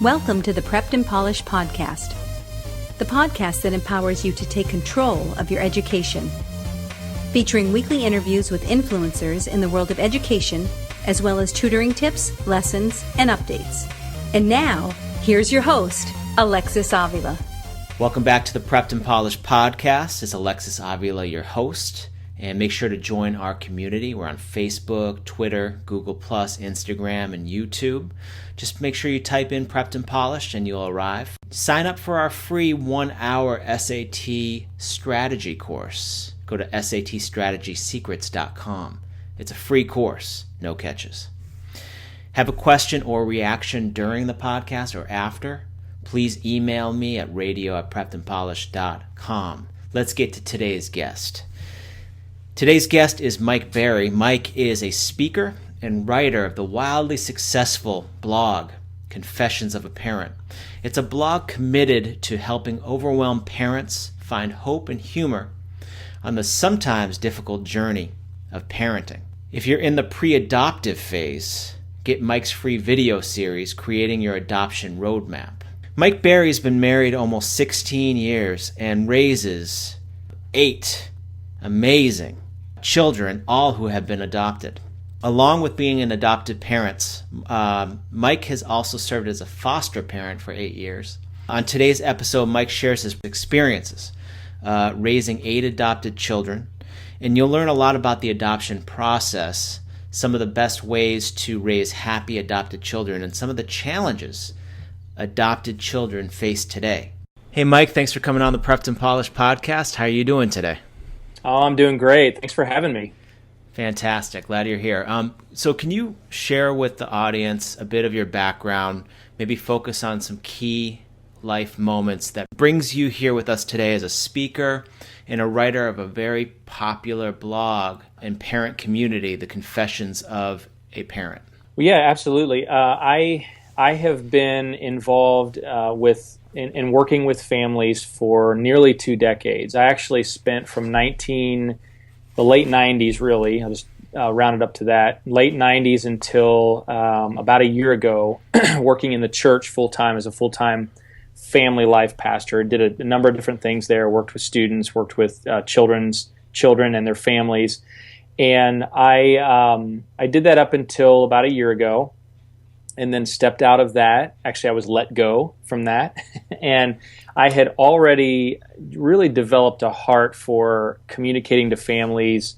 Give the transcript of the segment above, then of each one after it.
Welcome to the Prepped and Polished podcast, the podcast that empowers you to take control of your education. Featuring weekly interviews with influencers in the world of education, as well as tutoring tips, lessons, and updates. And now, here's your host, Alexis Avila. Welcome back to the Prepped and Polished podcast. It's Alexis Avila, your host. And make sure to join our community. We're on Facebook, Twitter, Google+, Instagram, and YouTube. Just make sure you type in Prepped and Polished and you'll arrive. Sign up for our free 1-hour SAT strategy course. Go to SATstrategysecrets.com. It's a free course, no catches. Have a question or reaction during the podcast or after? Please email me at radio@preppedandpolished.com. Let's get to today's guest. Today's guest is Mike Berry. Mike is a speaker and writer of the wildly successful blog, Confessions of a Parent. It's a blog committed to helping overwhelmed parents find hope and humor on the sometimes difficult journey of parenting. If you're in the pre-adoptive phase, get Mike's free video series, Creating Your Adoption Roadmap. Mike Berry's been married almost 16 years and raises 8 amazing children, all who have been adopted. Along with being an adopted parent, Mike has also served as a foster parent for 8 years. On today's episode, Mike shares his experiences raising 8 adopted children, and you'll learn a lot about the adoption process, some of the best ways to raise happy adopted children, and some of the challenges adopted children face today. Hey, Mike, thanks for coming on the Prepped and Polished podcast. How are you doing today? Oh, I'm doing great. Thanks for having me. Fantastic. Glad you're here. So can you share with the audience a bit of your background, maybe focus on some key life moments that brings you here with us today as a speaker and a writer of a very popular blog and parent community, the Confessions of a Parent? Well, yeah, absolutely. I have been involved in working with families for nearly 2 decades. I actually spent from the late 90s, really, I'll just round it up to that, late 90s until about a year ago, working in the church full-time as a full-time family life pastor. Did a number of different things there, worked with students, worked with children and their families. And I did that up until about a year ago, and then stepped out of that. Actually, I was let go from that. And I had already really developed a heart for communicating to families,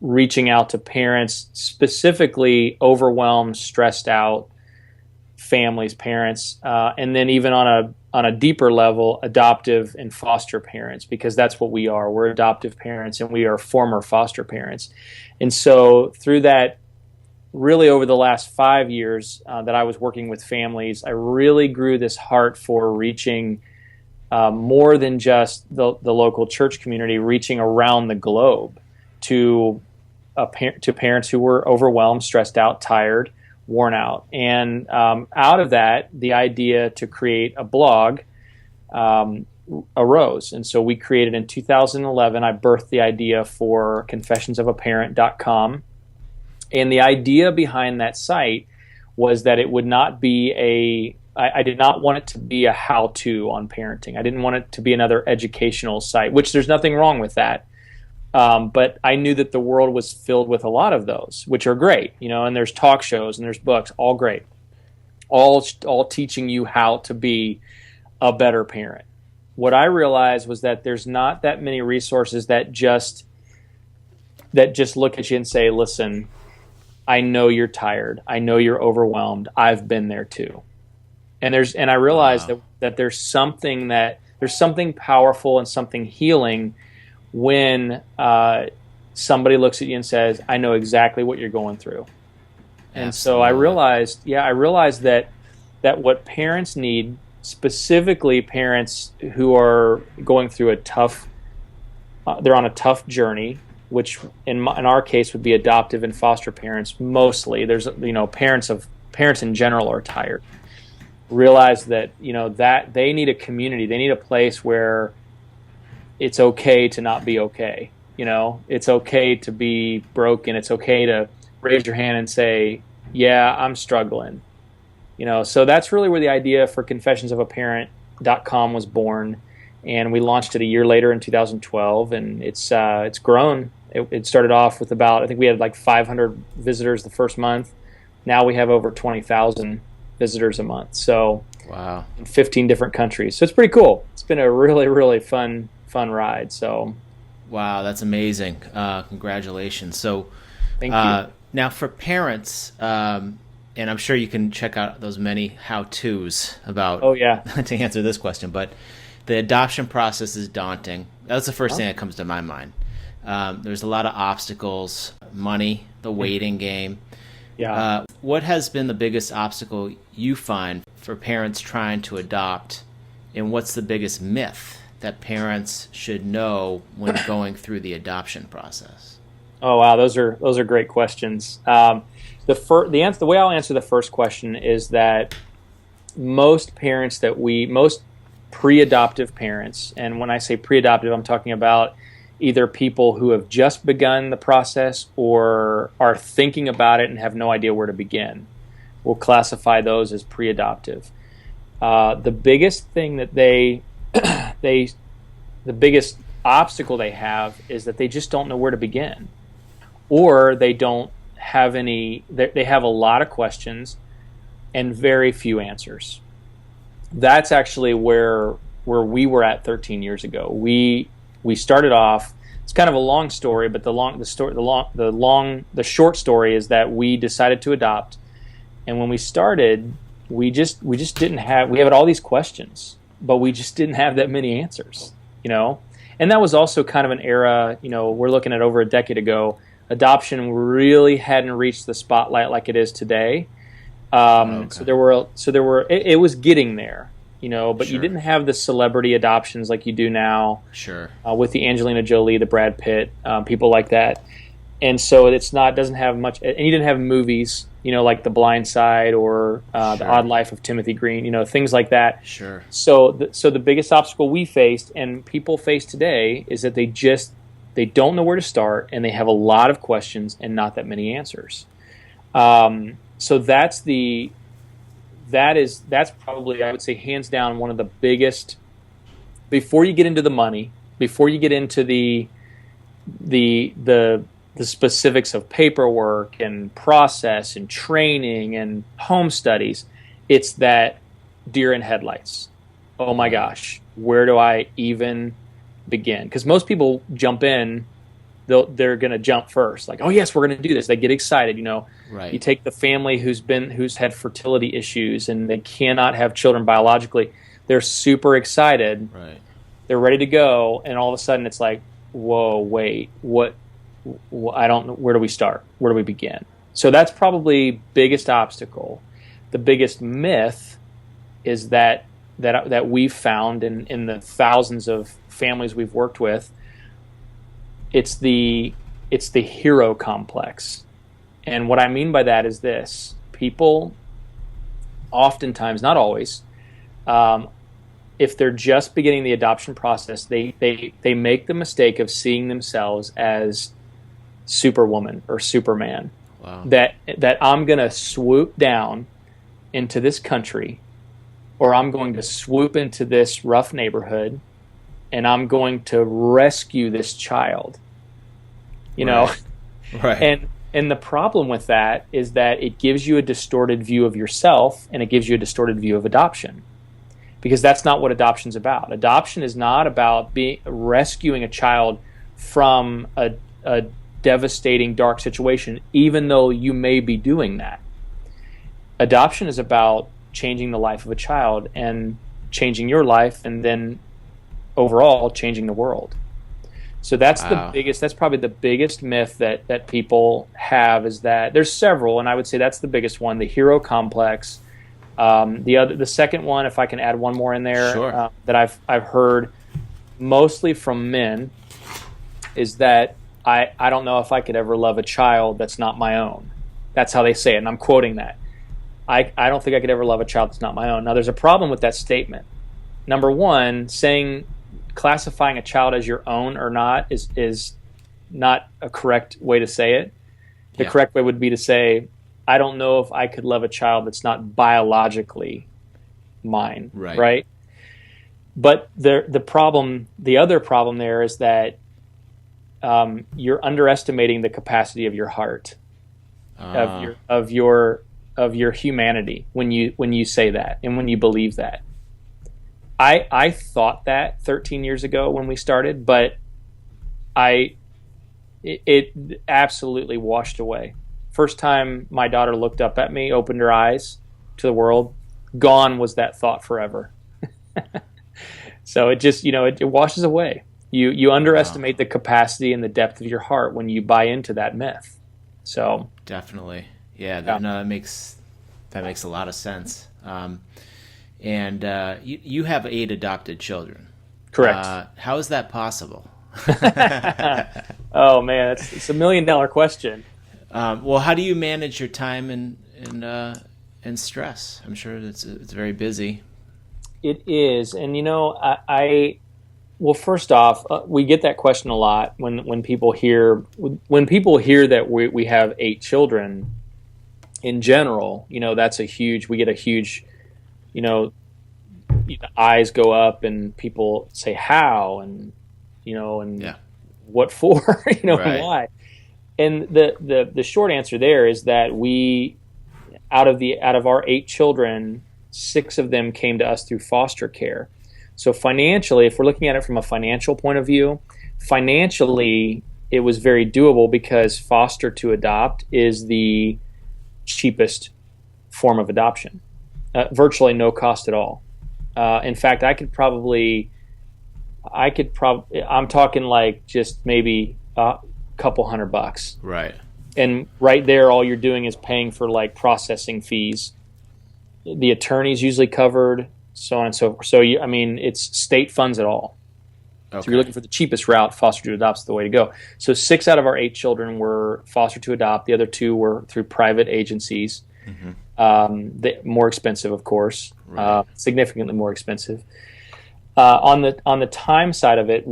reaching out to parents, specifically overwhelmed, stressed out families, parents, and then even on a deeper level, adoptive and foster parents, because that's what we are. We're adoptive parents and we are former foster parents. And so through that, really over the last 5 years that I was working with families, I really grew this heart for reaching more than just the local church community, reaching around the globe to parents who were overwhelmed, stressed out, tired, worn out. And out of that, the idea to create a blog arose. And so we created in 2011, I birthed the idea for confessionsofaparent.com. And the idea behind that site was that it would not be I did not want it to be a how-to on parenting. I didn't want it to be another educational site, which there's nothing wrong with that. But I knew that the world was filled with a lot of those, which are great, and there's talk shows and there's books, all great, all teaching you how to be a better parent. What I realized was that there's not that many resources that just look at you and say, listen, I know you're tired. I know you're overwhelmed. I've been there too. And I realized that there's something powerful and something healing when somebody looks at you and says, I know exactly what you're going through. And Absolutely. So I realized that what parents need, specifically parents who are going through they're on a tough journey, which in our case would be adoptive and foster parents mostly. There's parents in general are tired. Realize that that they need a community. They need a place where it's okay to not be okay. It's okay to be broken. It's okay to raise your hand and say, yeah, I'm struggling. So that's really where the idea for confessionsofaparent.com was born, and we launched it a year later in 2012, and it's grown. It started off with I think we had like 500 visitors the first month. Now we have over 20,000 visitors a month. So wow, in 15 different countries. So it's pretty cool. It's been a really, really fun ride. So wow, that's amazing. Congratulations. So thank you. Now for parents, and I'm sure you can check out those many how-tos about to answer this question, but the adoption process is daunting. That's the first thing that comes to my mind. There's a lot of obstacles, money, the waiting game. Yeah. What has been the biggest obstacle you find for parents trying to adopt, and what's the biggest myth that parents should know when going through the adoption process? Oh wow, those are great questions. The way I'll answer the first question is that most pre-adoptive parents, and when I say pre-adoptive, I'm talking about either people who have just begun the process or are thinking about it and have no idea where to begin. We'll classify those as pre-adoptive. The biggest thing that the biggest obstacle they have is that they just don't know where to begin, or they don't have any. They have a lot of questions and very few answers. That's actually where we were at 13 years ago. We started off. It's kind of a long story, but the short story is that we decided to adopt, and when we started, we just didn't have. We had all these questions, but we just didn't have that many answers, And that was also kind of an era. We're looking at over a decade ago. Adoption really hadn't reached the spotlight like it is today. Okay. So there were. It was getting there. But Sure. you didn't have the celebrity adoptions like you do now. Sure. With the Angelina Jolie, the Brad Pitt, people like that, and so doesn't have much. And you didn't have movies, like The Blind Side or The Odd Life of Timothy Green, things like that. Sure. So the biggest obstacle we faced and people face today is that they don't know where to start, and they have a lot of questions and not that many answers. So that's probably, I would say, hands down one of the biggest. Before you get into the money, before you get into the specifics of paperwork and process and training and home studies, it's that deer in headlights. Oh my gosh, where do I even begin? Because most people jump in. They're going to jump first, like, oh yes, we're going to do this. They get excited, Right. You take the family who's had fertility issues and they cannot have children biologically. They're super excited. Right. They're ready to go, and all of a sudden it's like, whoa, wait, what? I don't know. Where do we start? Where do we begin? So that's probably biggest obstacle. The biggest myth is that we've found in the thousands of families we've worked with. It's the hero complex. And what I mean by that is this: people oftentimes, not always, if they're just beginning the adoption process, they make the mistake of seeing themselves as Superwoman or Superman. Wow. That I'm going to swoop down into this country, or I'm going to swoop into this rough neighborhood, and I'm going to rescue this child. Right. And the problem with that is that it gives you a distorted view of yourself, and it gives you a distorted view of adoption, because that's not what adoption's about. Adoption is not about rescuing a child from a devastating, dark situation, even though you may be doing that. Adoption is about changing the life of a child and changing your life, and then overall changing the world. So that's that's probably the biggest myth that people have, is that there's several, and I would say that's the biggest one, the hero complex. The second one, if I can add one more in there, Sure. That I've heard mostly from men, is that I don't know if I could ever love a child that's not my own. That's how they say it, and I'm quoting that. I don't think I could ever love a child that's not my own. Now, there's a problem with that statement. Number one, classifying a child as your own or not is not a correct way to say it. The correct way would be to say I don't know if I could love a child that's not biologically mine, right? But the other problem there is that you're underestimating the capacity of your heart, of your humanity when you say that and when you believe that. I thought that 13 years ago when we started, but it absolutely washed away. First time my daughter looked up at me, opened her eyes to the world, gone was that thought forever. So it just, it washes away. You underestimate the capacity and the depth of your heart when you buy into that myth. So definitely, yeah. No, that makes a lot of sense. And you have 8 adopted children. Correct. How is that possible? Oh man, it's $1 million question. Well, how do you manage your time and stress? I'm sure it's very busy. It is, and well, first off, we get that question a lot when people hear that we have 8 children. In general, that's we get a huge, eyes go up and people say how and what for, and why. And the short answer there is that we, out of our 8 children, 6 of them came to us through foster care. So financially, if we're looking at it from a financial point of view, financially it was very doable because foster to adopt is the cheapest form of adoption, virtually no cost at all. In fact, I'm talking like just maybe a couple $100. Right. And right there, all you're doing is paying for like processing fees. The attorney's usually covered, so on and so forth. So it's state funds at all. Okay. So you're looking for the cheapest route. Foster to adopt is the way to go. So 6 out of our 8 children were foster to adopt. The other 2 were through private agencies. Mm-hmm. More expensive, of course, right. Significantly more expensive. On the time side of it,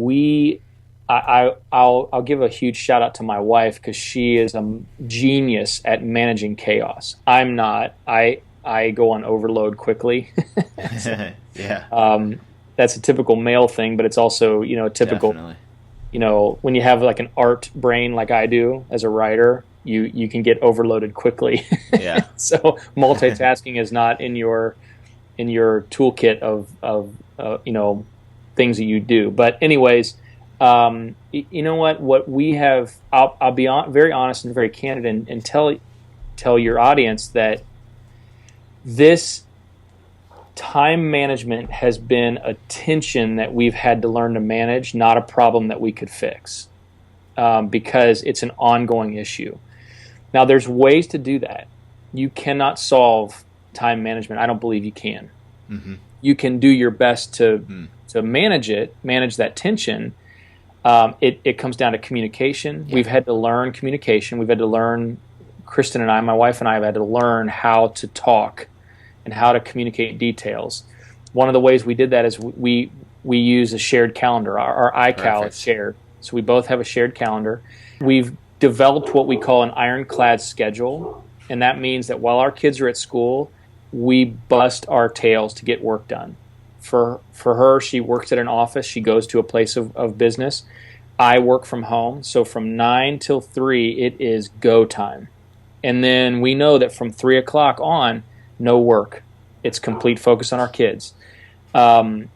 I'll give a huge shout out to my wife because she is a genius at managing chaos. I'm not. I go on overload quickly. So, yeah. That's a typical male thing, but it's also, typical, definitely. When you have like an art brain like I do as a writer, you can get overloaded quickly. Yeah. So multitasking is not in your toolkit of things that you do. But anyways, what we have, I'll be very honest and very candid and tell your audience that this time management has been a tension that we've had to learn to manage, not a problem that we could fix, because it's an ongoing issue. Now, there's ways to do that. You cannot solve time management. I don't believe you can. Mm-hmm. You can do your best to manage that tension. It comes down to communication. Yeah. We've had to learn communication. We've had to learn, Kristen and I, my wife and I have had to learn how to talk and how to communicate details. One of the ways we did that is we use a shared calendar. Our iCal is shared. So we both have a shared calendar. We've developed what we call an ironclad schedule, and that means that while our kids are at school, we bust our tails to get work done. For her, she works at an office. She goes to a place of business. I work from home. So from 9 till 3, it is go time. And then we know that from 3 o'clock on, no work. It's complete focus on our kids. And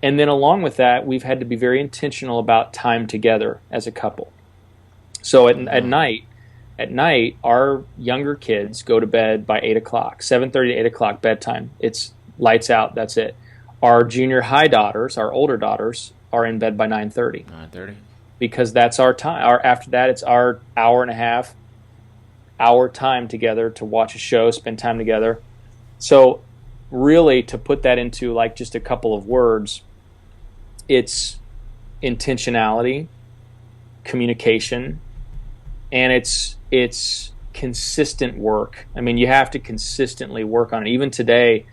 then along with that, we've had to be very intentional about time together as a couple. So at night, our younger kids go to bed by 8 o'clock, 7:30 to 8 o'clock bedtime. It's lights out. That's it. Our junior high daughters, our older daughters, are in bed by 9:30. 9:30. Because that's our time. After that, it's our hour and a half, hour time together to watch a show, spend time together. So really, to put that into like just a couple of words, it's intentionality, communication, and it's consistent work. I mean, you have to consistently work on it. Even today,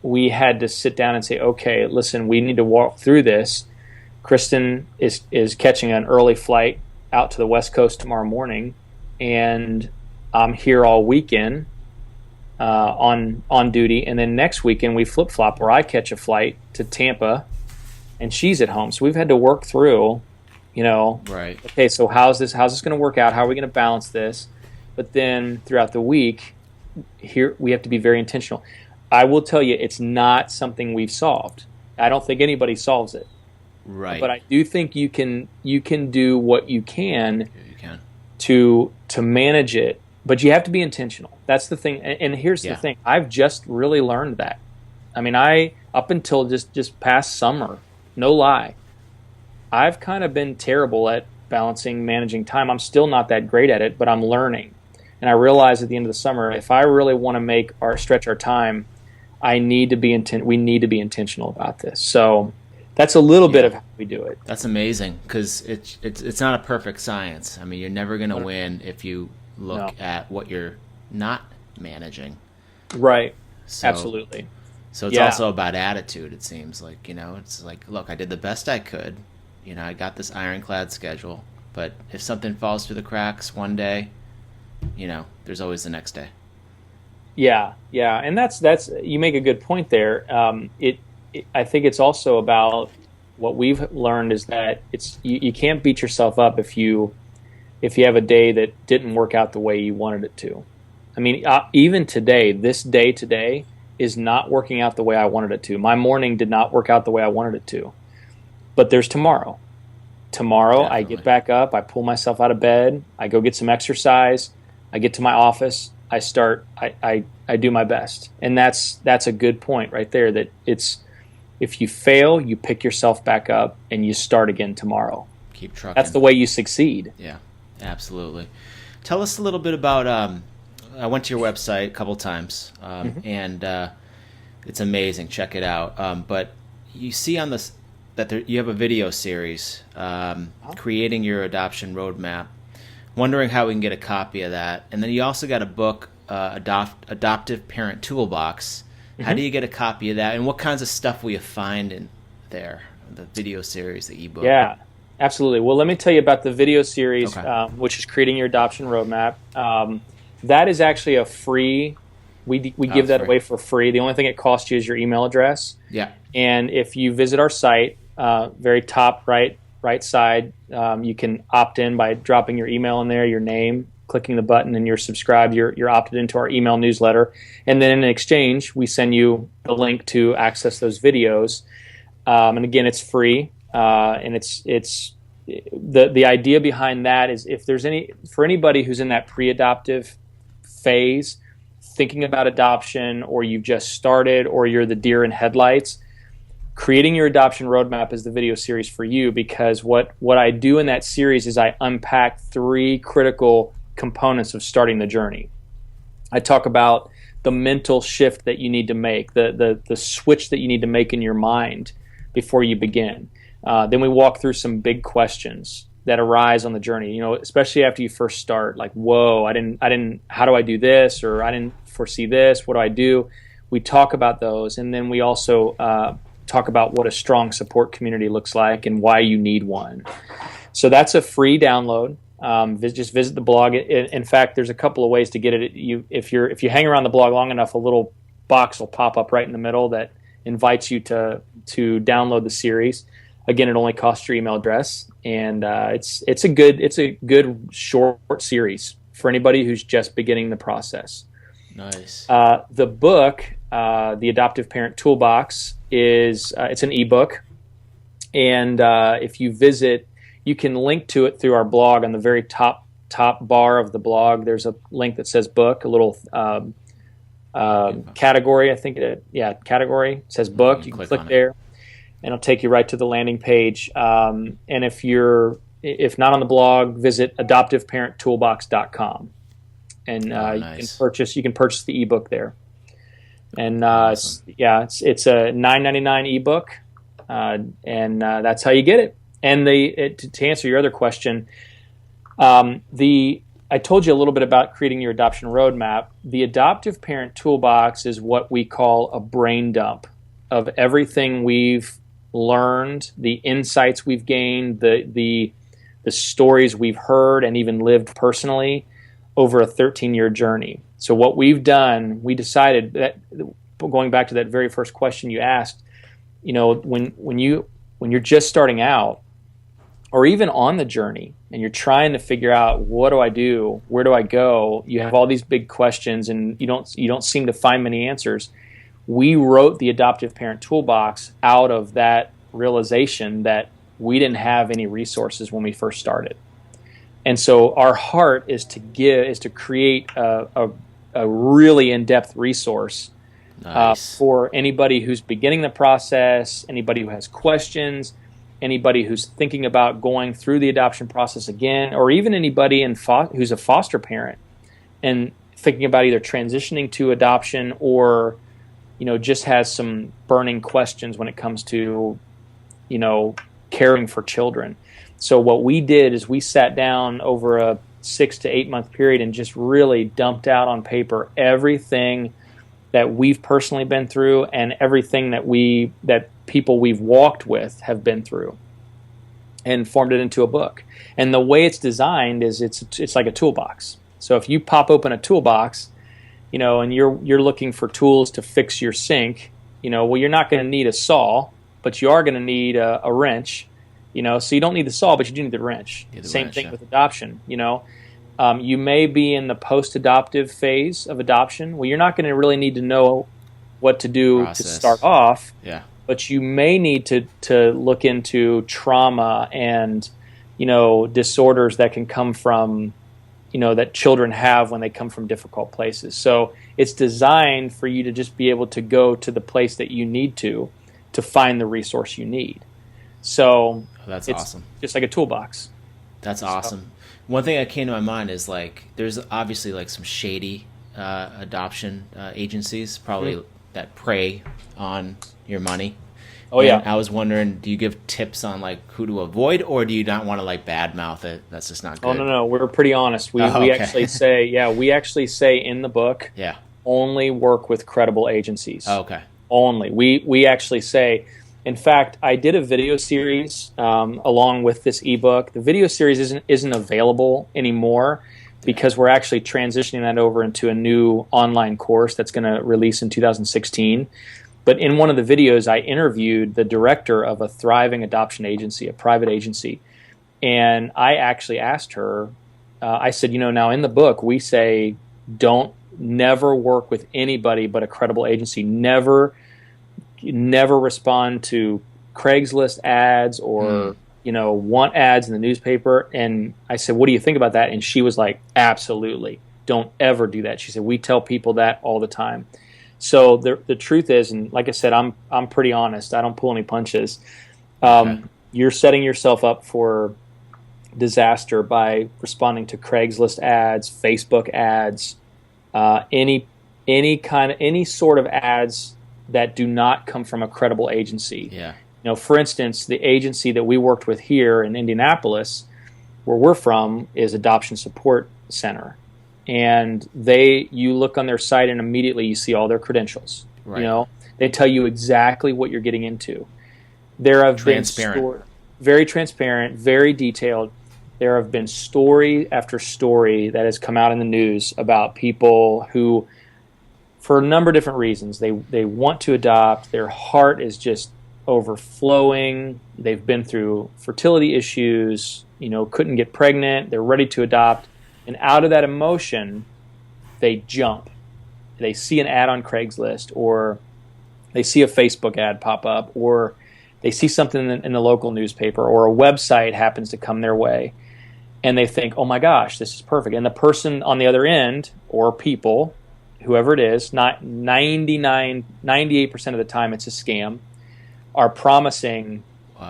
we had to sit down and say, okay, listen, we need to walk through this. Kristen is catching an early flight out to the West Coast tomorrow morning, and I'm here all weekend on duty, and then next weekend we flip flop where I catch a flight to Tampa, and she's at home. So we've had to work through, Right. Okay, so how's this going to work out? How are we going to balance this? But then throughout the week, here we have to be very intentional. I will tell you, it's not something we've solved. I don't think anybody solves it. Right. But I do think you can do what you can, You can. to manage it. But you have to be intentional. That's the thing. And here's the thing. I've just really learned that. I mean, up until just past summer, no lie, I've kind of been terrible at managing time. I'm still not that great at it, but I'm learning. And I realized at the end of the summer, if I really want to stretch our time, we need to be intentional about this. So that's a little bit of how we do it. That's amazing, because it's not a perfect science. I mean, you're never going to win if you look at what you're not managing. Right. So, absolutely. So it's also about attitude, it seems like. It's like, look, I did the best I could. I got this ironclad schedule. But if something falls through the cracks one day, there's always the next day. Yeah. And that's you make a good point there. I think it's also about what we've learned is that you can't beat yourself up if you have a day that didn't work out the way you wanted it to. I mean, even today, this day today is not working out the way I wanted it to. My morning did not work out the way I wanted it to. But there's tomorrow. Tomorrow, definitely. I get back up, I pull myself out of bed, I go get some exercise, I get to my office, I do my best. And that's a good point right there, that if you fail, you pick yourself back up and you start again tomorrow. Keep trucking. That's the way you succeed. Yeah, absolutely. Tell us a little bit about, I went to your website a couple times, and it's amazing. Check it out. But you see on this that you have a video series, creating your adoption roadmap. Wondering how we can get a copy of that. And then you also got a book, Adoptive Parent Toolbox. How do you get a copy of that? And what kinds of stuff will you find in there, the video series, the ebook? Yeah, absolutely. Well, let me tell you about the video series, which is Creating Your Adoption Roadmap. That is actually a free. We give that away for free. The only thing it costs you is your email address. Yeah. And if you visit our site, very top right side, you can opt in by dropping your email in there, your name, clicking the button, and you're subscribed. You're opted into our email newsletter. And then in exchange, we send you the link to access those videos. And again, it's free. And it's the idea behind that is for anybody who's in that pre-adoptive phase, thinking about adoption, or you've just started, or you're the deer in headlights, Creating Your Adoption Roadmap is the video series for you, because what I do in that series is I unpack 3 critical components of starting the journey. I talk about the mental shift that you need to make, the switch that you need to make in your mind before you begin. Then we walk through some big questions that arise on the journey, especially after you first start, like, whoa, I didn't, how do I do this? Or I didn't foresee this, what do I do? We talk about those, and then we also talk about what a strong support community looks like and why you need one. So that's a free download. Just visit the blog. In fact, there's a couple of ways to get it. If you hang around the blog long enough, a little box will pop up right in the middle that invites you to download the series. Again, it only costs your email address, and it's a good short series for anybody who's just beginning the process. Nice. The book, The Adoptive Parent Toolbox, is it's an ebook, and if you visit, you can link to it through our blog. On the very top bar of the blog, there's a link that says book, a little category. I think category. It says book. You can click there, and it'll take you right to the landing page. And if not on the blog, visit adoptiveparenttoolbox.com, and you can purchase the ebook there. And awesome. It's a $9.99 ebook, and that's how you get it. And to answer your other question, I told you a little bit about Creating Your Adoption Roadmap. The Adoptive Parent Toolbox is what we call a brain dump of everything we've learned, the insights we've gained, the stories we've heard and even lived personally, over a 13-year journey. So what we've done, we decided that, going back to that very first question you asked, when you're just starting out, or even on the journey, and you're trying to figure out, what do I do? Where do I go? You have all these big questions, and you don't seem to find many answers. We wrote the Adoptive Parent Toolbox out of that realization that we didn't have any resources when we first started. And so our heart is to create a really in-depth resource for anybody who's beginning the process, anybody who has questions, anybody who's thinking about going through the adoption process again, or even anybody who's a foster parent and thinking about either transitioning to adoption or, just has some burning questions when it comes to, caring for children. So what we did is we sat down over a 6 to 8 month period and just really dumped out on paper everything that we've personally been through and everything that people we've walked with have been through, and formed it into a book. And the way it's designed is it's like a toolbox. So if you pop open a toolbox, and you're looking for tools to fix your sink, well, you're not going to need a saw, but you are going to need a wrench. So you don't need the saw, but you do need the wrench. Same thing with adoption. You may be in the post-adoptive phase of adoption. Well, you're not going to really need to know what to do to start off. Yeah. But you may need to look into trauma and, disorders that can come from, that children have when they come from difficult places. So it's designed for you to just be able to go to the place that you need to find the resource you need. So that's it's awesome. Just like a toolbox. That's awesome. One thing that came to my mind is there's obviously some shady adoption agencies probably that prey on your money. Oh, yeah. And I was wondering, do you give tips on who to avoid, or do you not want to badmouth it? That's just not good. Oh, no. We're pretty honest. We actually say in the book, only work with credible agencies. Oh, okay. Only. We actually say, in fact, I did a video series along with this ebook. The video series isn't available anymore because we're actually transitioning that over into a new online course that's going to release in 2016. But in one of the videos, I interviewed the director of a thriving adoption agency, a private agency. And I actually asked her, I said, now in the book, we say never work with anybody but a credible agency. Never respond to Craigslist ads or, want ads in the newspaper. And I said, what do you think about that? And she was like, absolutely. Don't ever do that. She said, we tell people that all the time. So the truth is, and like I said, I'm pretty honest. I don't pull any punches. You're setting yourself up for disaster by responding to Craigslist ads, Facebook ads, any sort of ads that do not come from a credible agency. Yeah. For instance, the agency that we worked with here in Indianapolis, where we're from, is Adoption Support Center. And you look on their site and immediately you see all their credentials. Right. They tell you exactly what you're getting into. There have been very transparent, very detailed. There have been story after story that has come out in the news about people who, for a number of different reasons, they want to adopt. Their heart is just overflowing. They've been through fertility issues, couldn't get pregnant. They're ready to adopt. And out of that emotion, they jump. They see an ad on Craigslist, or they see a Facebook ad pop up, or they see something in the local newspaper, or a website happens to come their way. And they think, oh my gosh, this is perfect. And the person on the other end, or people, whoever it is, not 98% of the time it's a scam, are promising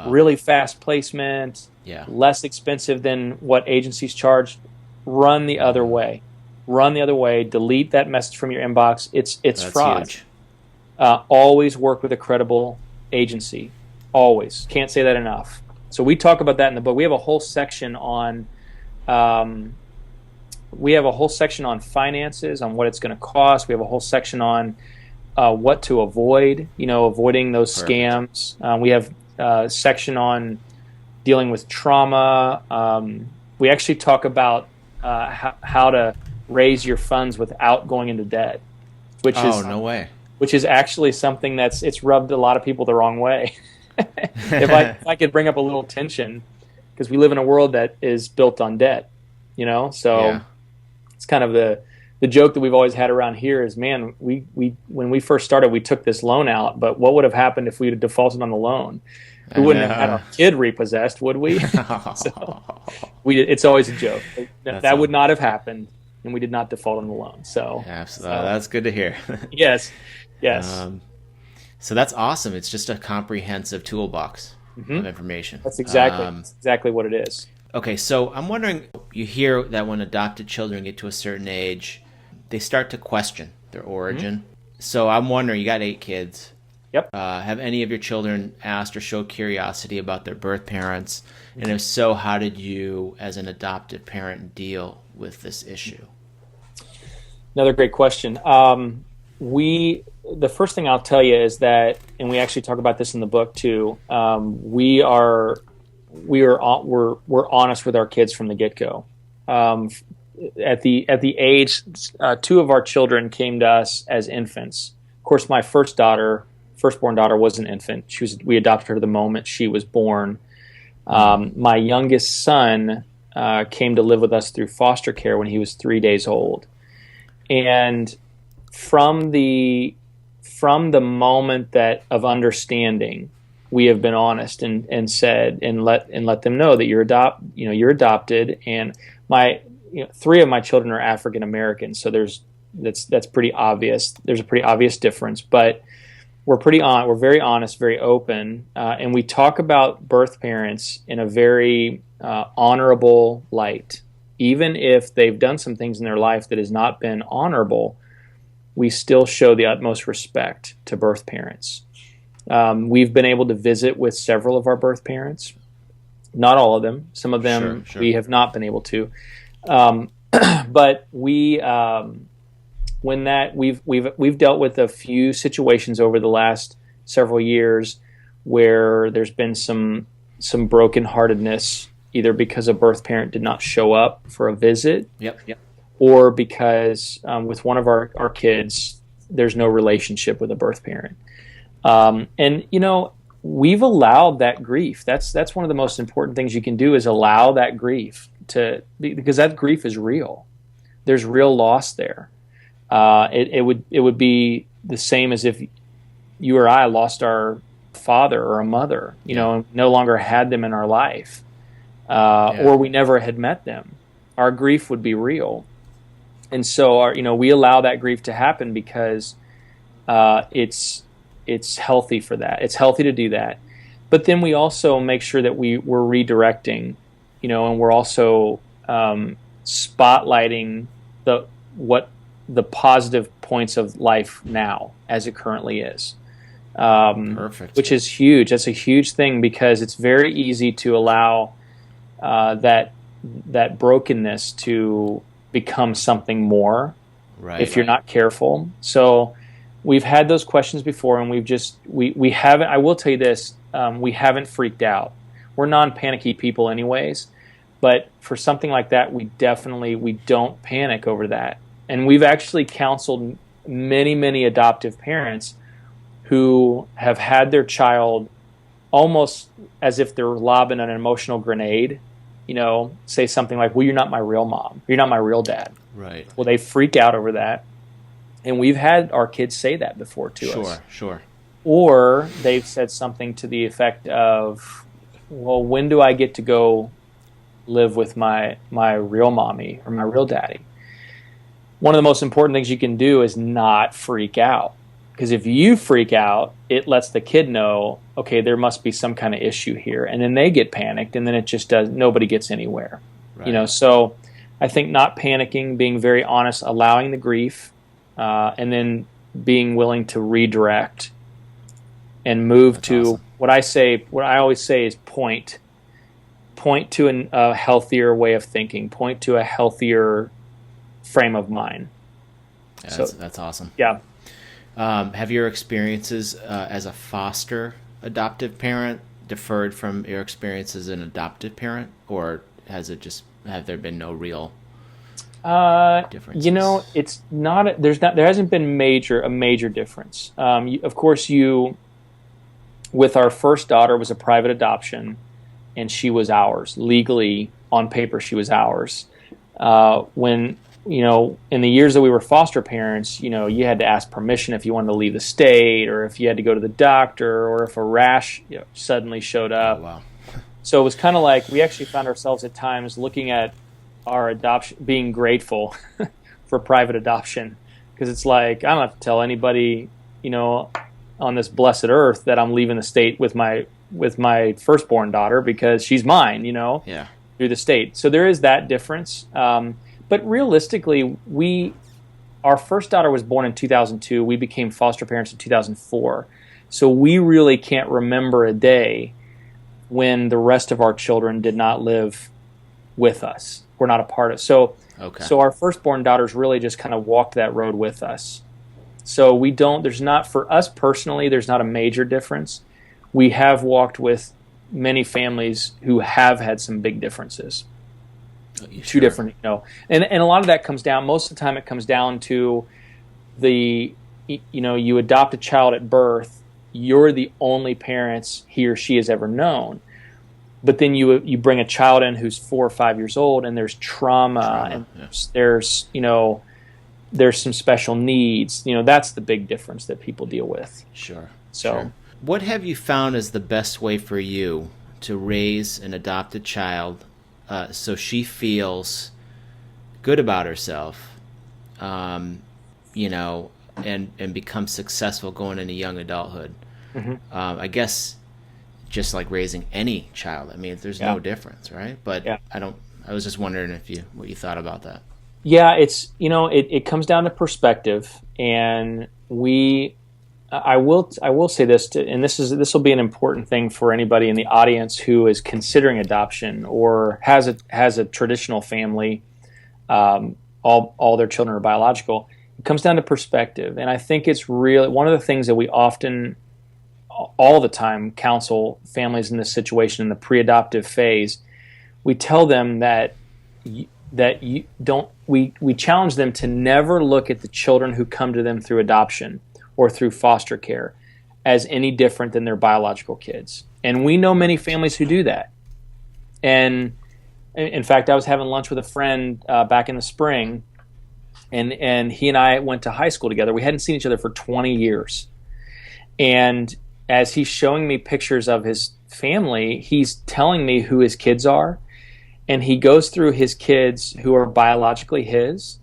really fast placement, less expensive than what agencies charge. Run the other way. Delete that message from your inbox. It's fraud. Huge. Always work with a credible agency. Always. Can't say that enough. So we talk about that in the book. We have a whole section on finances, on what it's going to cost. We have a whole section on what to avoid. Avoiding those scams. We have a section on dealing with trauma. We actually talk about how to raise your funds without going into debt, which is no way. Which is actually something it's rubbed a lot of people the wrong way. if I could bring up a little tension, because we live in a world that is built on debt, so it's kind of the joke that we've always had around here is, man, we when we first started, we took this loan out, but what would have happened if we had defaulted on the loan? We wouldn't have had our kid repossessed, would we? So it's always a joke. That would not have happened, and we did not default on the loan. So absolutely, that's good to hear. Yes. So that's awesome. It's just a comprehensive toolbox of information. That's exactly what it is. Okay, so I'm wondering, you hear that when adopted children get to a certain age, they start to question their origin. So I'm wondering, you got 8 kids. Yep. Have any of your children asked or showed curiosity about their birth parents? And if so, how did you, as an adoptive parent, deal with this issue? Another great question. The first thing I'll tell you is that, and we actually talk about this in the book too. We're honest with our kids from the get-go. At the age, 2 of our children came to us as infants. Of course, my firstborn daughter was an infant. We adopted her the moment she was born. My youngest son came to live with us through foster care when he was 3 days old. And from the moment of understanding, we have been honest and said and let them know that you're adopted. And 3 of my children are African American, so that's pretty obvious. There's a pretty obvious difference, but we're very honest, very open, and we talk about birth parents in a very honorable light. Even if they've done some things in their life that has not been honorable, we still show the utmost respect to birth parents. We've been able to visit with several of our birth parents. Not all of them. Some of them Sure. We have not been able to. But we've dealt with a few situations over the last several years where there's been some brokenheartedness, either because a birth parent did not show up for a visit. Yep. Or because with one of our kids, there's no relationship with a birth parent. And we've allowed that grief. That's one of the most important things you can do, is allow that grief because that grief is real. There's real loss there. It would be the same as if you or I lost our father or a mother, and no longer had them in our life, or we never had met them. Our grief would be real. And so, we allow that grief to happen because it's healthy for that. It's healthy to do that. But then we also make sure that we're redirecting, and we're also spotlighting the positive points of life now as it currently is. Perfect. Which is huge. That's a huge thing, because it's very easy to allow that brokenness to become something more, if you're not careful. So we've had those questions before, and we haven't. I will tell you this: we haven't freaked out. We're non-panicky people, anyways. But for something like that, we don't panic over that. And we've actually counseled many, many adoptive parents who have had their child almost as if they're lobbing an emotional grenade. Say something like, well, you're not my real mom. You're not my real dad. Right. Well, they freak out over that. And we've had our kids say that before to us. Sure. Or they've said something to the effect of, well, when do I get to go live with my real mommy or my real daddy? One of the most important things you can do is not freak out. Because if you freak out, it lets the kid know, okay, there must be some kind of issue here. And then they get panicked, and then it just nobody gets anywhere. Right. So I think not panicking, being very honest, allowing the grief, and then being willing to redirect and move That's to awesome. What I always say is point to a healthier way of thinking, point to a healthier frame of mind. Yeah, that's awesome. Yeah. Have your experiences as a foster adoptive parent differed from your experience as an adoptive parent, or have there been no real differences? You know, it's not. There hasn't been a major difference. Of course, with our first daughter was a private adoption, and she was ours legally on paper. She was ours. When in the years that we were foster parents, you had to ask permission if you wanted to leave the state, or if you had to go to the doctor, or if a rash suddenly showed up. Oh, wow. So it was kind of like we actually found ourselves at times looking at our adoption, being grateful for private adoption, because it's like, I don't have to tell anybody, on this blessed earth that I'm leaving the state with my firstborn daughter, because she's mine, Yeah. through the state. So there is that difference. But realistically, our first daughter was born in 2002. We became foster parents in 2004. So we really can't remember a day when the rest of our children did not live with us. We're not a part of it. So our firstborn daughters really just kind of walked that road with us. So for us personally, there's not a major difference. We have walked with many families who have had some big differences. Two different, and a lot of that comes down, most of the time it comes down to you adopt a child at birth, you're the only parents he or she has ever known. But then you bring a child in who's 4 or 5 years old, and there's trauma and there's some special needs. That's the big difference that people deal with. Sure. So, sure. What have you found is the best way for you to raise an adopted child so she feels good about herself, and becomes successful going into young adulthood? Mm-hmm. I guess just like raising any child. I mean, there's no difference, right? But I was just wondering what you thought about that. Yeah, it's it comes down to perspective, and I will say this, and this will be an important thing for anybody in the audience who is considering adoption or has a traditional family. All their children are biological. It comes down to perspective, and I think it's really one of the things that we often, all the time, counsel families in this situation in the pre-adoptive phase. We tell them that we challenge them to never look at the children who come to them through adoption or through foster care as any different than their biological kids. And we know many families who do that. And in fact, I was having lunch with a friend back in the spring, and he and I went to high school together. We hadn't seen each other for 20 years. And as he's showing me pictures of his family, he's telling me who his kids are. And he goes through his kids who are biologically his.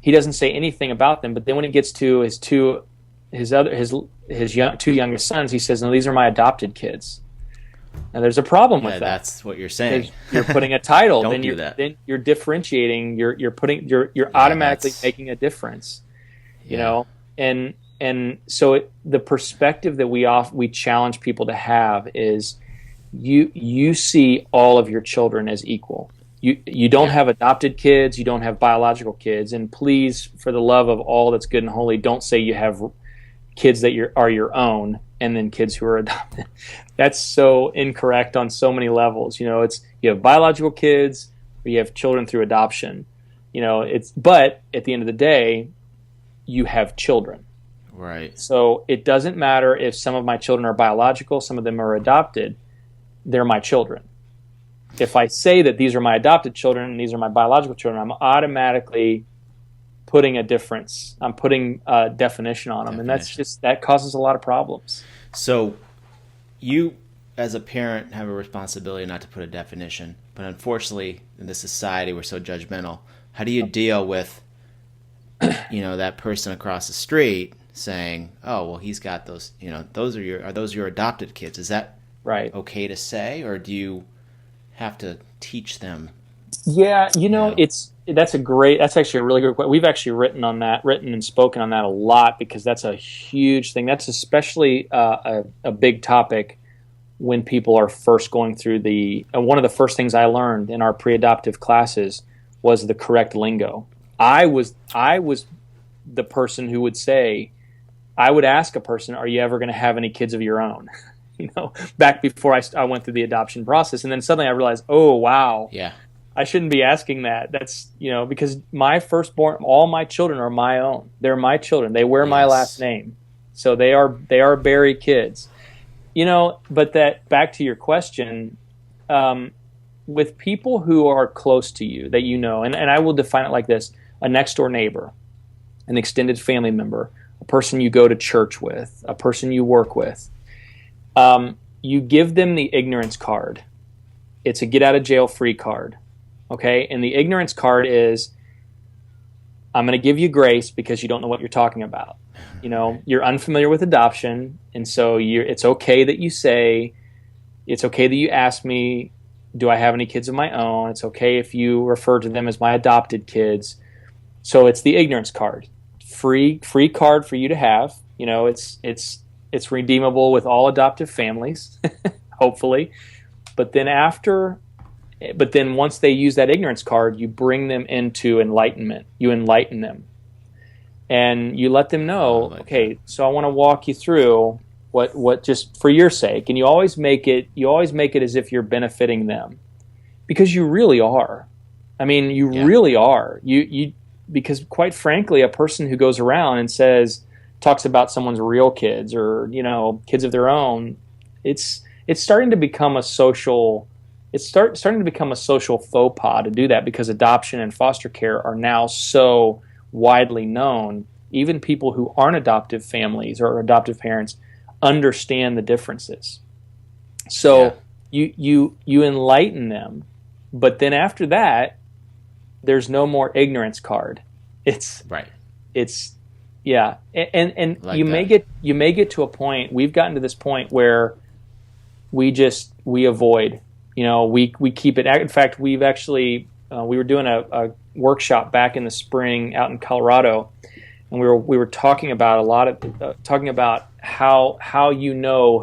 He doesn't say anything about them, but then when he gets to his two youngest sons, he says, "No, these are my adopted kids." Now, there's a problem with that. That's what you're saying. You're putting a title. Don't do that. Then you're differentiating. You're automatically making a difference. And so the perspective that we challenge people to have is you see all of your children as equal. You don't have adopted kids, you don't have biological kids, and please, for the love of all that's good and holy, don't say you have kids that are your own and then kids who are adopted. That's so incorrect on so many levels. You have biological kids, or you have children through adoption. But at the end of the day, you have children. Right. So it doesn't matter if some of my children are biological, some of them are adopted. They're my children. If I say that these are my adopted children and these are my biological children, I'm automatically putting a difference. I'm putting a definition on them, and that causes a lot of problems. So you, as a parent, have a responsibility not to put a definition, but unfortunately, in this society, we're so judgmental. How do you deal with, that person across the street saying, "Oh, well, he's got those. Are those your adopted kids?" Is that right? Okay to say, or do you have to teach them? Yeah, that's actually a really good question. We've actually written and spoken on that a lot, because that's a huge thing. That's especially a big topic when people are first going through one of the first things I learned in our pre-adoptive classes was the correct lingo. I was the person who would say, I would ask a person, "Are you ever going to have any kids of your own?" Back before I went through the adoption process. And then suddenly I realized, oh, wow. Yeah. I shouldn't be asking that. That's, because my firstborn, all my children are my own. They're my children. They wear my last name. So they are Barry kids. But that, back to your question, with people who are close to you that and I will define it like this: a next door neighbor, an extended family member, a person you go to church with, a person you work with, you give them the ignorance card. It's a get out of jail free card. Okay? And the ignorance card is, I'm going to give you grace because you don't know what you're talking about. You're unfamiliar with adoption, and so it's okay that you say, it's okay that you ask me, do I have any kids of my own? It's okay if you refer to them as my adopted kids. So it's the ignorance card. Free card for you to have. It's redeemable with all adoptive families, hopefully. But then once they use that ignorance card, you bring them into enlightenment. You enlighten them. And you let them know, okay, so I want to walk you through what just for your sake. And you always make it as if you're benefiting them, because you really are. I mean, you really are. Because quite frankly, a person who goes around and talks about someone's real kids or, kids of their own, it's starting to become a social faux pas to do that, because adoption and foster care are now so widely known. Even people who aren't adoptive families or adoptive parents understand the differences. So you enlighten them, but then after that, there's no more ignorance card. And like you may get to a point. We've gotten to this point where we avoid. We keep it. In fact, we've actually we were doing a workshop back in the spring out in Colorado, and we were talking about talking about how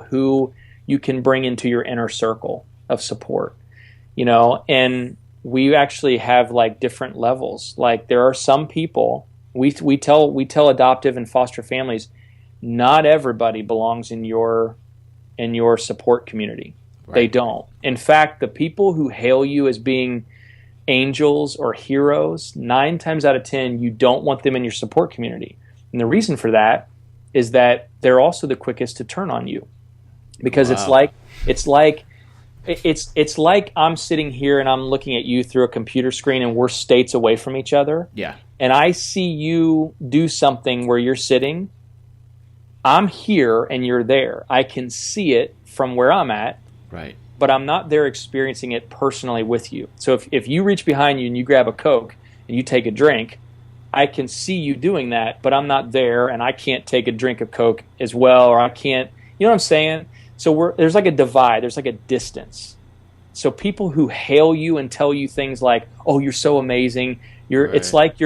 who you can bring into your inner circle of support, and we actually have like different levels. Like, there are some people we tell adoptive and foster families, not everybody belongs in your support community. Right. They don't. In fact, the people who hail you as being angels or heroes, 9 times out of 10, you don't want them in your support community. And the reason for that is that they're also the quickest to turn on you, because it's like I'm sitting here and I'm looking at you through a computer screen, and we're states away from each other. Yeah. And I see you do something where you're sitting. I'm here and you're there. I can see it from where I'm at. Right. But I'm not there experiencing it personally with you. So if you reach behind you and you grab a Coke and you take a drink, I can see you doing that, but I'm not there, and I can't take a drink of Coke as well, or I can't, you know what I'm saying? So there's like a divide, there's like a distance. So people who hail you and tell you things like, "Oh, you're so amazing," right. It's like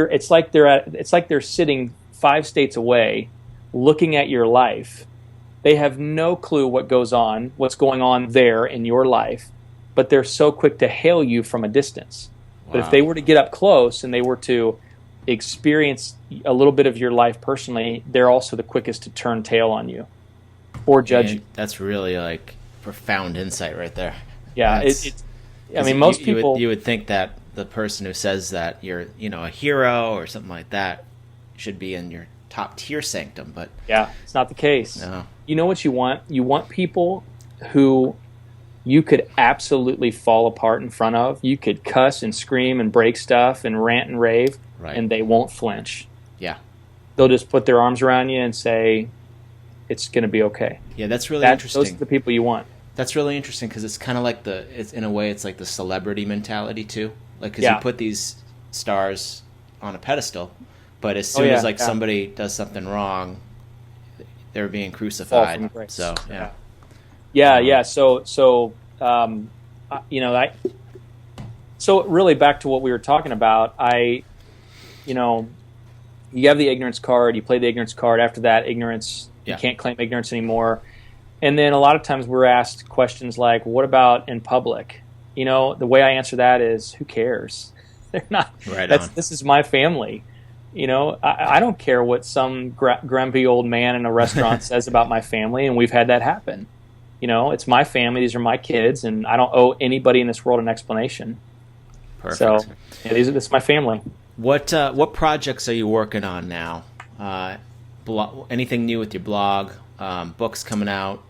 they're sitting 5 states away, looking at your life. They have no clue what's going on there in your life, but they're so quick to hail you from a distance. Wow. But if they were to get up close and they were to experience a little bit of your life personally, they're also the quickest to turn tail on you or judge you. That's really like profound insight right there. Yeah, most people you would think that the person who says that you're a hero or something like that should be in your top tier sanctum, but yeah, it's not the case. No. You know what you want? You want people who you could absolutely fall apart in front of. You could cuss and scream and break stuff and rant and rave, right. And they won't flinch. Yeah. They'll just put their arms around you and say, it's going to be okay. Yeah, that's really interesting. Those are the people you want. That's really interesting, because it's kind of like in a way, it's like the celebrity mentality too. Like, because you put these stars on a pedestal, but as soon as somebody does something wrong, they're being crucified. So So really, back to what we were talking about, you have the ignorance card, you play the ignorance card. After that, ignorance, you can't claim ignorance anymore. And then a lot of times we're asked questions like, what about in public? The way I answer that is, who cares? They're not. This is my family. I don't care what some grumpy old man in a restaurant says about my family, and we've had that happen. It's my family. These are my kids, and I don't owe anybody in this world an explanation. Perfect. So yeah, this is my family. What projects are you working on now? Anything new with your blog? Books coming out?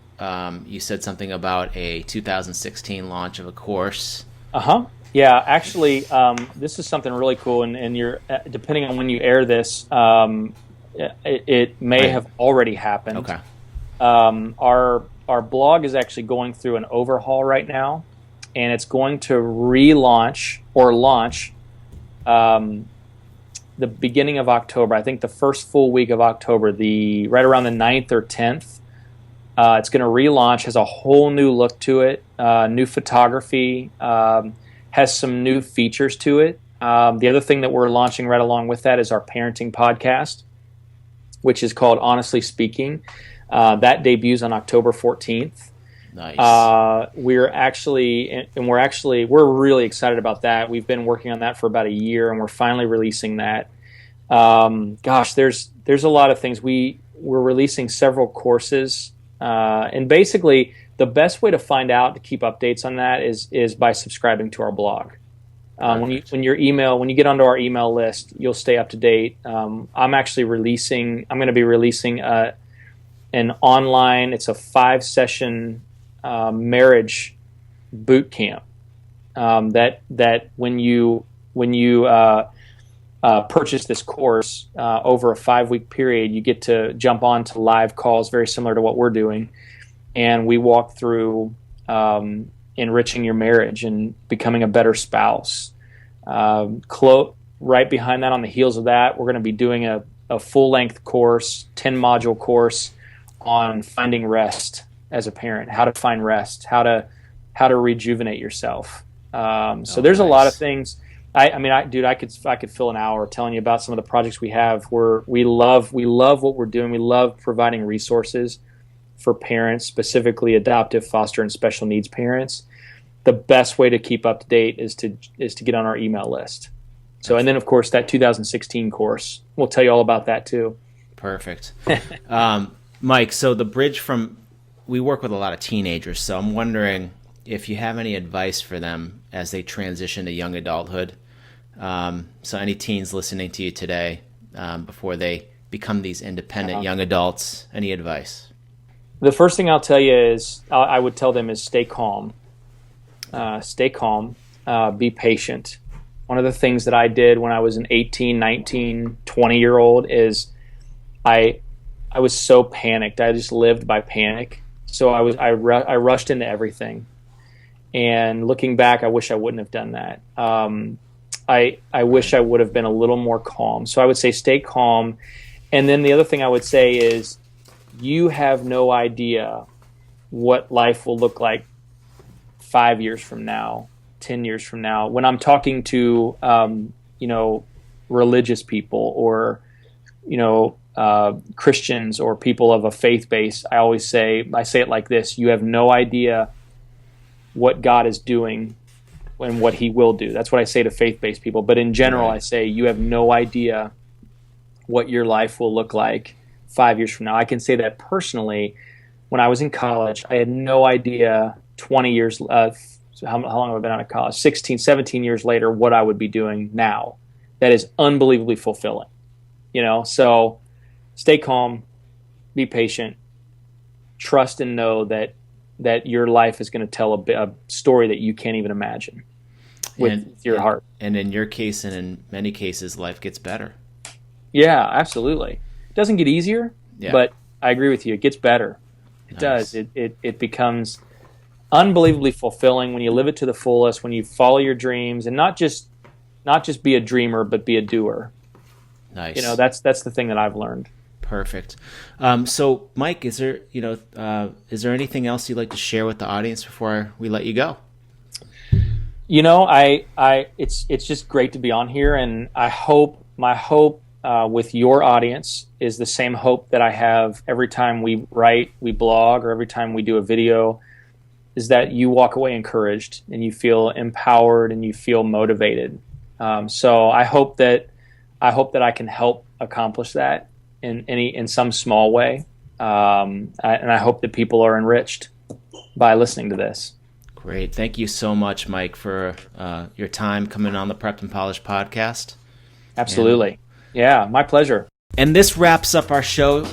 You said something about a 2016 launch of a course. Yeah, actually, this is something really cool, and you're depending on when you air this, it may have already happened. Okay. Our blog is actually going through an overhaul right now, and it's going to relaunch or launch the beginning of October. I think the first full week of October, right around the 9th or 10th. It's going to relaunch, has a whole new look to it, new photography, has some new features to it. The other thing that we're launching right along with that is our parenting podcast, which is called Honestly Speaking. That debuts on October 14th. Nice. We're really excited about that. We've been working on that for about a year, and we're finally releasing that. There's a lot of things. We're releasing several courses, and basically the best way to find out, to keep updates on that, is by subscribing to our blog. When you get onto our email list, you'll stay up to date. I'm going to be releasing an online, it's a 5-session marriage boot camp that when you purchase this course over a 5-week period, you get to jump on to live calls very similar to what we're doing, and we walk through enriching your marriage and becoming a better spouse. Right behind that, on the heels of that, we're going to be doing a full-length course, 10-module course on finding rest as a parent, how to find rest, how to rejuvenate yourself. So there's a lot of things. I could fill an hour telling you about some of the projects we have. We love what we're doing. We love providing resources for parents, specifically adoptive, foster, and special needs parents. The best way to keep up to date is to get on our email list. So, and then of course that 2016 course, we'll tell you all about that too. Perfect. Mike, so we work with a lot of teenagers, so I'm wondering if you have any advice for them as they transition to young adulthood. So any teens listening to you today, before they become these independent young adults, any advice? The first thing I'll tell you is, I would tell them is stay calm. Stay calm. Be patient. One of the things that I did when I was an 18, 19, 20-year-old is I was so panicked. I just lived by panic. So I rushed into everything. And looking back, I wish I wouldn't have done that. I wish I would have been a little more calm. So I would say stay calm. And then the other thing I would say is you have no idea what life will look like 5 years from now, 10 years from now. When I'm talking to, religious people or, Christians or people of a faith base, I say it like this: you have no idea what God is doing and what he will do. That's what I say to faith-based people. But in general, I say you have no idea what your life will look like 5 years from now. I can say that personally. When I was in college, I had no idea 20 years, how long have I been out of college? 16, 17 years later, what I would be doing now. That is unbelievably fulfilling. So stay calm, be patient, trust and know that your life is going to tell a story that you can't even imagine with your heart. And in your case, and in many cases, life gets better. Yeah, absolutely. It doesn't get easier, but I agree with you. It gets better. It does. It becomes unbelievably fulfilling when you live it to the fullest, when you follow your dreams, and not just be a dreamer, but be a doer. Nice. That's the thing that I've learned. Perfect. So, Mike, is there anything else you'd like to share with the audience before we let you go? It's just great to be on here, and my hope with your audience is the same hope that I have every time we write, we blog, or every time we do a video, is that you walk away encouraged and you feel empowered and you feel motivated. So I hope that I can help accomplish that in some small way, and I hope that people are enriched by listening to this. Great. Thank you so much, Mike, for your time coming on the Prepped and Polished podcast. Absolutely. Yeah, my pleasure. And this wraps up our show,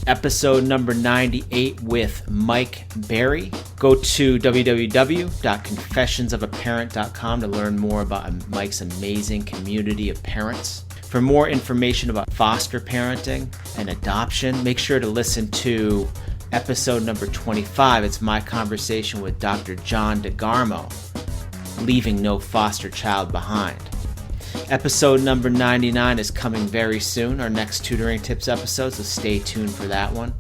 episode number 98 with Mike Berry. Go to www.confessionsofaparent.com to learn more about Mike's amazing community of parents. For more information about foster parenting and adoption, make sure to listen to episode number 25. It's my conversation with Dr. John DeGarmo, Leaving No Foster Child Behind. Episode number 99 is coming very soon, our next tutoring tips episode, so stay tuned for that one.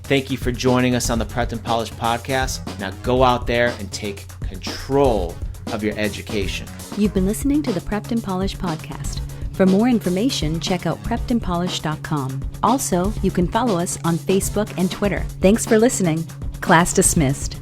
Thank you for joining us on the Prepped and Polished podcast. Now go out there and take control of your education. You've been listening to the Prepped and Polished podcast. For more information, check out preppedandpolished.com. Also, you can follow us on Facebook and Twitter. Thanks for listening. Class dismissed.